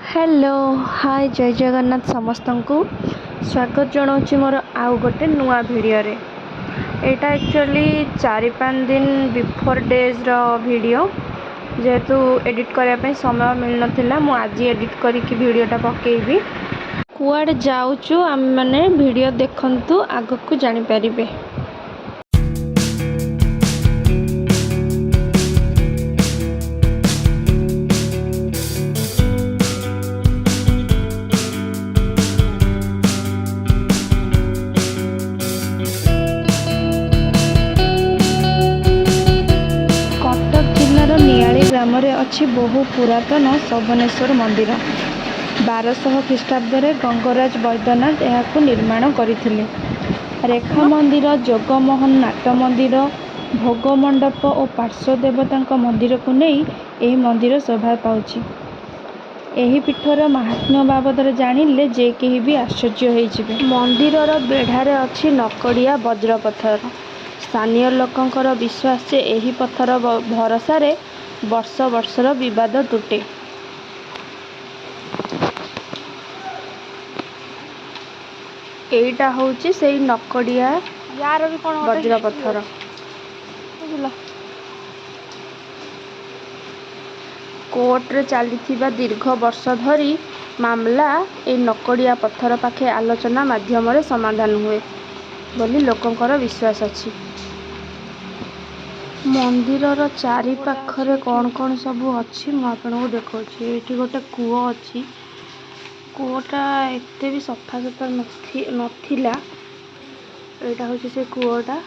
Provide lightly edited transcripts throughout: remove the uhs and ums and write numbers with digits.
Hello hi जय जगन्नाथ समस्त को स्वागत जनाऊँ मोर आउ गोटे नुआ भिडियो रे। एटा एक्चुअली 4-5 दिन बिफोर डेज रो वीडियो जेहेतु एडिट करने समय मिल नाला मु आज एडिट करके वीडियोटा पकेबी। कुआडे जाऊचु आम माने वीडियो देखंतु आगकू जानि परिबे। ग्राम अच्छी बहु पुरातन शोभनेश्वर मंदिर 1200 ख्रीष्टाब्द गंगराज वैद्यनाथ यह निर्माण करथिले। रेखा मंदिर, जगमोहन नाट मंदिर, भोग मंडप और पार्श्व देवता मंदिर को नहीं यह मंदिर शोभा पाउछि। एही पीठर महात्म्य बाबद जानिले जे केही भी आश्चर्य होइजिबे। मंदिरर बेढ़ारे अछि नकड़िया वज्र पत्थर। स्थानीय लोकंकर विश्वास जे एही पत्थर भरोसा वर्ष वर्षर विवाद तुटे। एटा होची से नकड़िया वज्र पत्थर। कोर्ट रे चलीथिबा दीर्घ वर्ष धरी मामला ए नकड़िया पत्थर पाखे आलोचना माध्यम रे समाधान हुए बोली लोकंकर विश्वास अछि। मंदिरर चारि पाखरे कौन कौन सब अच्छी मुझे देखा। ये गोटे कूओ अच्छी। कूओटा एत भी सफा सुतरा नथिला। एटा होची से कूओटा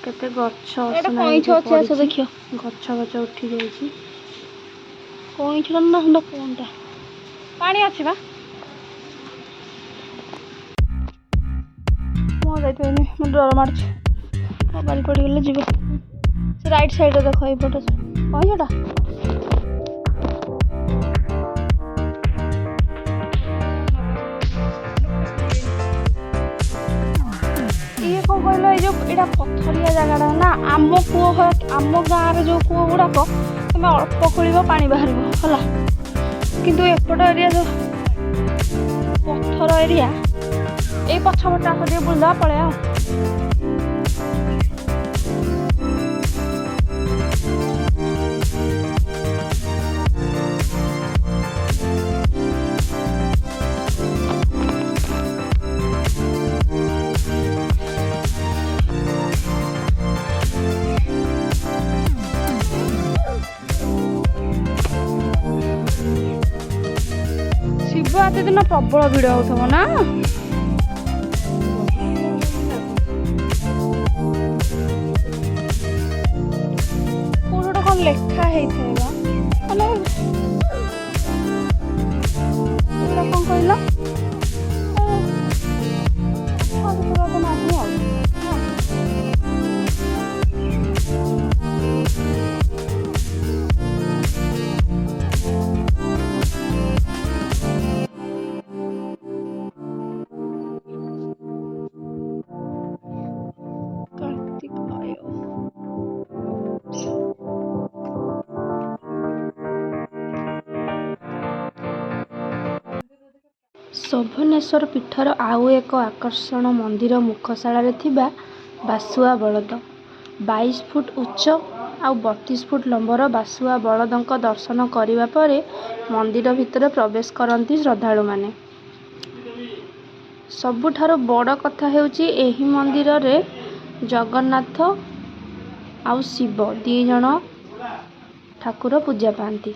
केते गच्छ देखियो गच्छ गच्छ उठी जाइछि। कईछ ना हंडा कोनटा पानी अछि बा मो जाइतनी मो डर मारछि मोबाइल पड़ी गेले जीव से राइट साइड देख ये पटे कहीं सेटा ये कौन कहल ये जो एटा पथरिया जगह ना आम कूओ आम गाँव जो कूओ गुड़ाक तुम अल्प खोल पानी बाहर है किंतु एपट एरिया जो पथर एरिया ये पछपटा आस बुला पड़े शिवरात्रि दिन प्रबल भिड़ होथबो ना। पूरा कौन लेखा है कौन कहला शोभनेश्वर पीठर आउ एक आकर्षण मंदिर मुखशाला थिबा बासुआ बलद 22 फुट उच्च आ 32 फुट लंबर बासुआ बलदक दर्शन करिबा परे मंदिर भितर प्रवेश करती श्रद्धालु माने। सबुठारो बड़ कथा हेउची एही मंदिर रे जगन्नाथ आउ शिव 2 जण ठाकुर पूजा पाती।